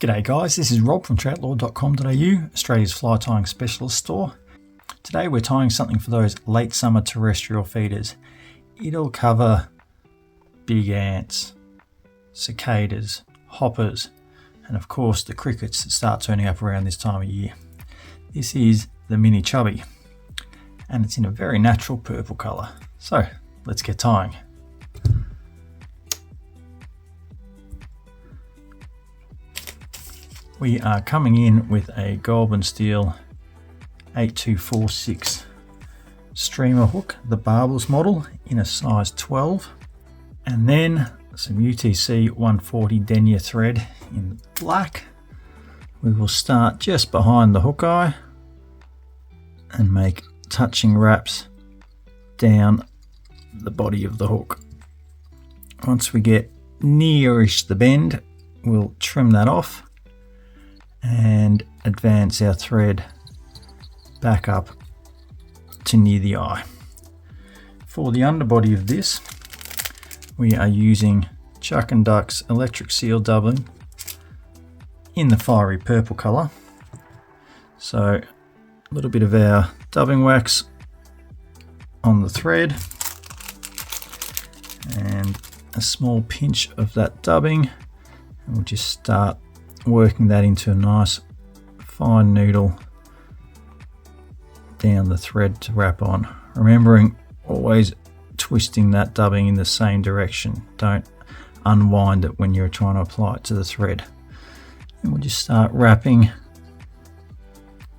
G'day guys, this is Rob from Troutlore.com.au, Australia's fly tying specialist store. Today we're tying something for those late summer terrestrial feeders. It'll cover big ants, cicadas, hoppers, and of course the crickets that start turning up around this time of year. This is the Mini Chubby, and it's in a very natural purple colour. So let's get tying. We are coming in with a Goulburn steel 8246 streamer hook, the Barbless model, in a size 12, and then some UTC 140 denier thread in black. We will start just behind the hook eye and make touching wraps down the body of the hook. Once we get nearish the bend, we'll trim that off and advance our thread back up to near the eye. For the underbody of this, we are using Chuck and Duck's electric seal dubbing in the fiery purple colour. So a little bit of our dubbing wax on the thread and a small pinch of that dubbing, and we'll just start working that into a nice fine noodle down the thread to wrap on. Remembering always twisting that dubbing in the same direction. Don't unwind it when you're trying to apply it to the thread. And we'll just start wrapping,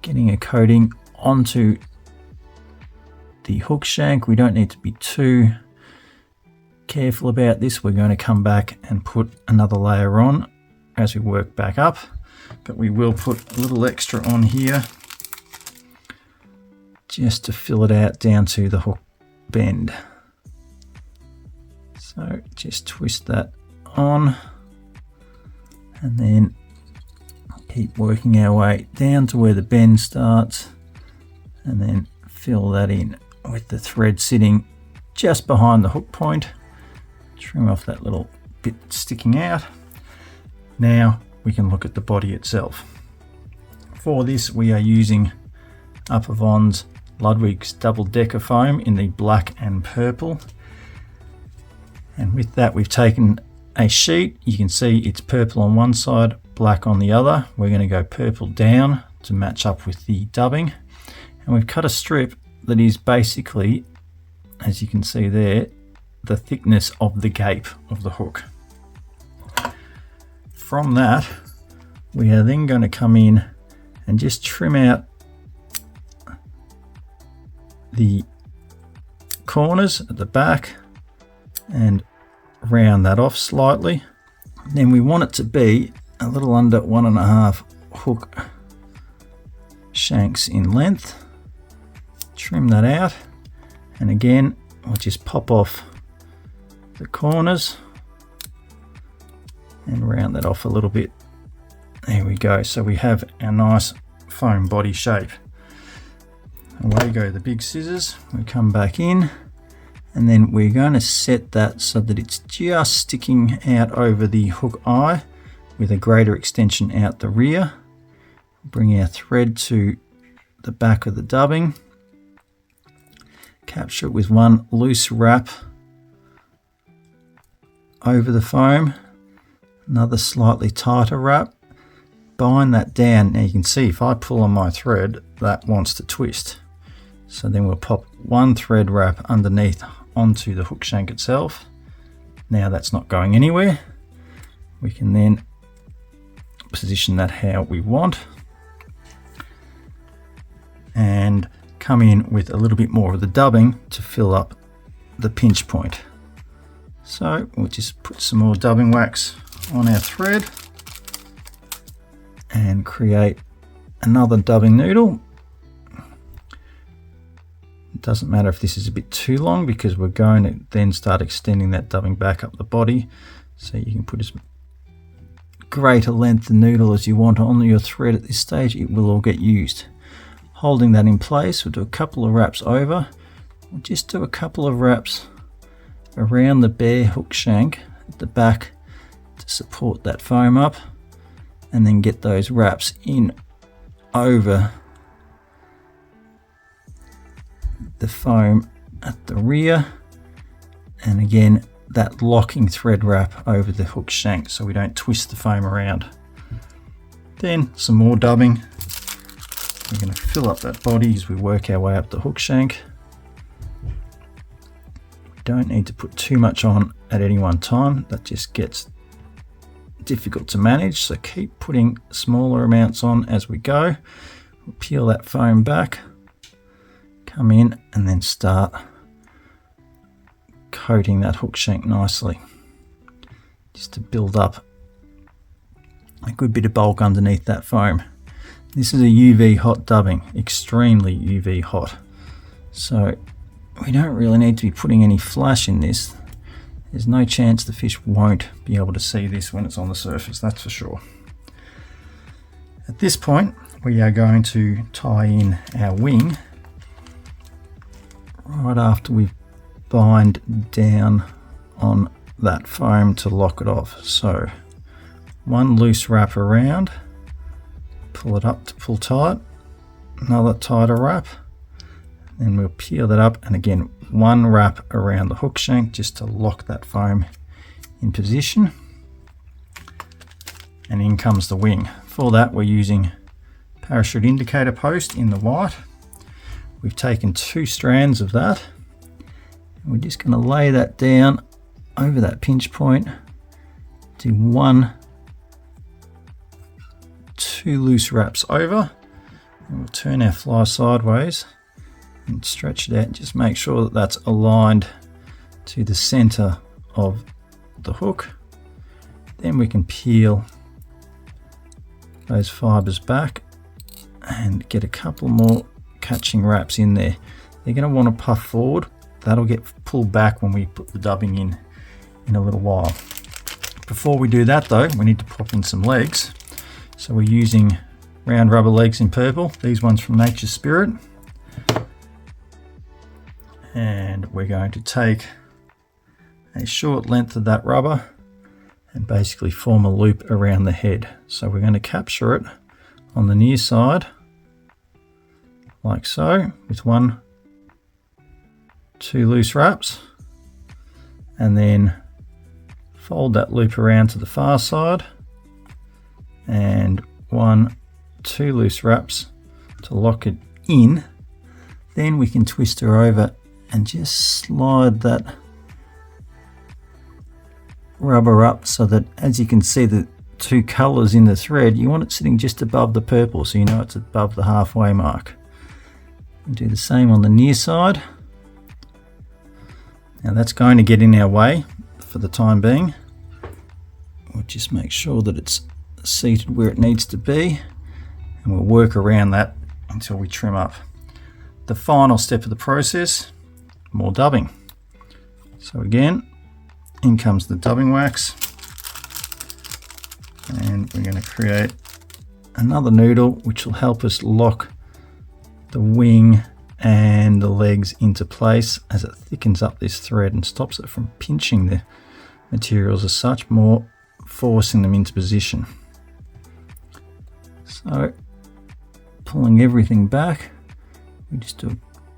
getting a coating onto the hook shank. We don't need to be too careful about this. We're going to come back and put another layer on as we work back up, but we will put a little extra on here just to fill it out down to the hook bend. So just twist that on and then keep working our way down to where the bend starts, and then fill that in with the thread sitting just behind the hook point. Trim off that little bit sticking out. Now we can look at the body itself. For this we are using Upavon's Ludwig's double-decker foam in the black and purple, and with that we've taken a sheet. You can see it's purple on one side, black on the other. We're going to go purple down to match up with the dubbing, and we've cut a strip that is basically, as you can see there, the thickness of the gape of the hook. From that, we are then going to come in and just trim out the corners at the back and round that off slightly. Then we want it to be a little under 1.5 hook shanks in length. Trim that out, and again we'll just pop off the corners and round that off a little bit. There we go. So we have our nice foam body shape. Away go the big scissors. We come back in, and then we're going to set that so that it's just sticking out over the hook eye with a greater extension out the rear. Bring our thread to the back of the dubbing. Capture it with one loose wrap over the foam. Another slightly tighter wrap, bind that down. Now you can see if I pull on my thread, that wants to twist. So then we'll pop one thread wrap underneath onto the hook shank itself. Now that's not going anywhere. We can then position that how we want and come in with a little bit more of the dubbing to fill up the pinch point. So we'll just put some more dubbing wax on our thread and create another dubbing noodle. It doesn't matter if this is a bit too long, because we're going to then start extending that dubbing back up the body, so you can put as great a length of noodle as you want on your thread. At this stage it will all get used. Holding that in place, we'll do a couple of wraps over. We'll just do a couple of wraps around the bare hook shank at the back to support that foam up, and then get those wraps in over the foam at the rear, and again that locking thread wrap over the hook shank so we don't twist the foam around. Then some more dubbing. We're going to fill up that body as we work our way up the hook shank. We don't need to put too much on at any one time, that just gets difficult to manage, so keep putting smaller amounts on as we go. We'll peel that foam back, come in and then start coating that hook shank nicely, just to build up a good bit of bulk underneath that foam. This is a UV hot dubbing, extremely UV hot, so we don't really need to be putting any flash in this. There's no chance the fish won't be able to see this when it's on the surface, that's for sure. At this point we are going to tie in our wing right after we bind down on that foam to lock it off. So one loose wrap around, pull it up to pull tight, another tighter wrap, then we'll peel that up, and again one wrap around the hook shank just to lock that foam in position, and in comes the wing. For that we're using parachute indicator post in the white. We've taken 2 strands of that, and we're just going to lay that down over that pinch point, do 2 loose wraps over, and we'll turn our fly sideways and stretch it out. Just make sure that that's aligned to the center of the hook. Then we can peel those fibers back and get a couple more catching wraps in there. They're going to want to puff forward. That'll get pulled back when we put the dubbing in a little while. Before we do that though, we need to pop in some legs. So we're using round rubber legs in Purpl, these ones from Nature's Spirit. And we're going to take a short length of that rubber and basically form a loop around the head. So we're going to capture it on the near side like so, with 2 loose wraps, and then fold that loop around to the far side, and 2 loose wraps to lock it in. Then we can twist her over and just slide that rubber up so that, as you can see, the 2 colors in the thread, you want it sitting just above the purple so you know it's above the halfway mark. And do the same on the near side. Now that's going to get in our way for the time being. We'll just make sure that it's seated where it needs to be, and we'll work around that until we trim up. The final step of the process, more dubbing. So again, in comes the dubbing wax, and we're going to create another noodle which will help us lock the wing and the legs into place as it thickens up this thread and stops it from pinching the materials as such, more forcing them into position. So pulling everything back, we just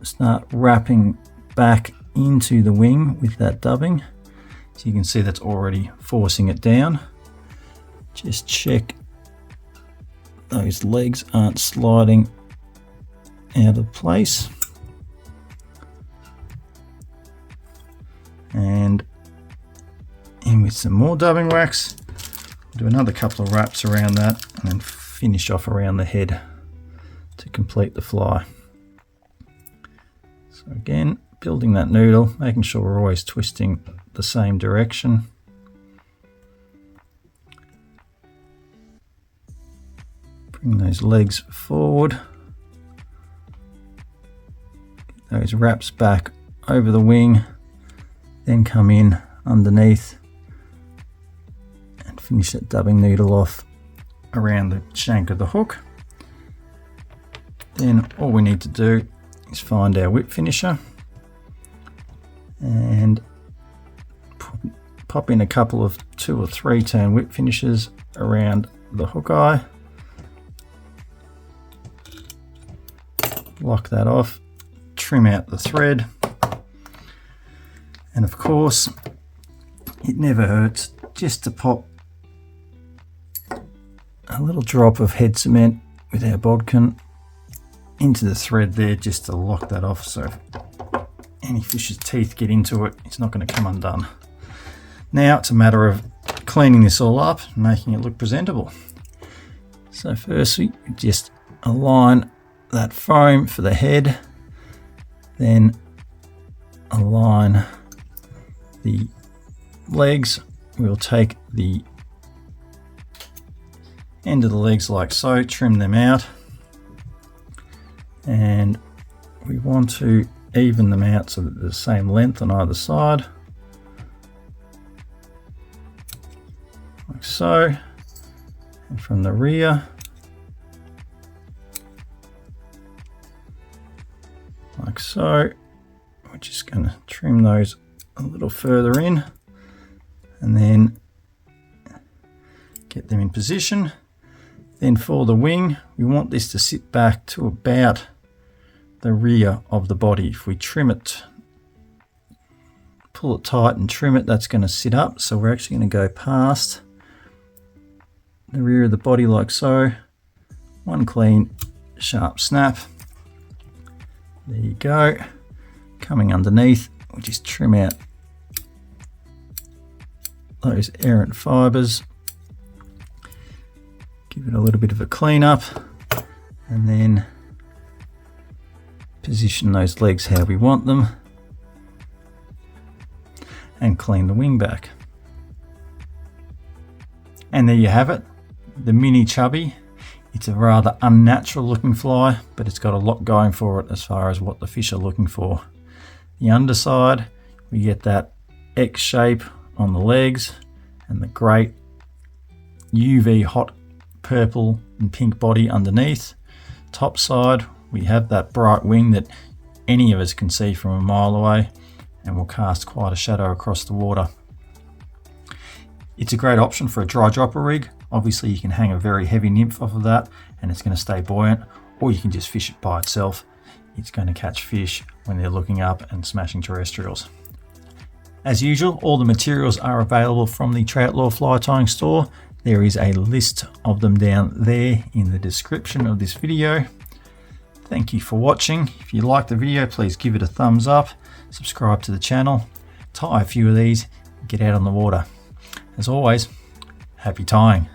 start wrapping back into the wing with that dubbing. So you can see that's already forcing it down. Just check those legs aren't sliding out of place, and in with some more dubbing wax. Do another couple of wraps around that and then finish off around the head to complete the fly. So again, building that noodle, making sure we're always twisting the same direction. Bring those legs forward. Get those wraps back over the wing, then come in underneath and finish that dubbing needle off around the shank of the hook. Then all we need to do is find our whip finisher and pop in a couple of 2 or 3 turn whip finishers around the hook eye, lock that off, trim out the thread, and of course it never hurts just to pop a little drop of head cement with our bodkin into the thread there, just to lock that off, so if any fish's teeth get into it, it's not going to come undone. Now it's a matter of cleaning this all up and making it look presentable. So firstly, just align that foam for the head, then align the legs. We'll take the end of the legs like so, trim them out, and we want to even them out so that they're the same length on either side, like so. And from the rear, like so. We're just going to trim those a little further in and then get them in position. Then for the wing, we want this to sit back to about the rear of the body. If we trim it, pull it tight and trim it, that's going to sit up. So we're actually going to go past the rear of the body like so. One clean, sharp snap. There you go. Coming underneath, we'll just trim out those errant fibres. Give it a little bit of a clean up, and then position those legs how we want them, and clean the wing back. And there you have it, the Mini Chubby. It's a rather unnatural looking fly, but it's got a lot going for it as far as what the fish are looking for. The underside, we get that X shape on the legs and the great UV hot purple and pink body underneath. Top side, we have that bright wing that any of us can see from a mile away and will cast quite a shadow across the water. It's a great option for a dry dropper rig. Obviously you can hang a very heavy nymph off of that and it's going to stay buoyant, or you can just fish it by itself. It's going to catch fish when they're looking up and smashing terrestrials. As usual, all the materials are available from the Troutlore fly tying store. There is a list of them down there in the description of this video. Thank you for watching. If you like the video, please give it a thumbs up, subscribe to the channel, tie a few of these, get out on the water. As always, happy tying.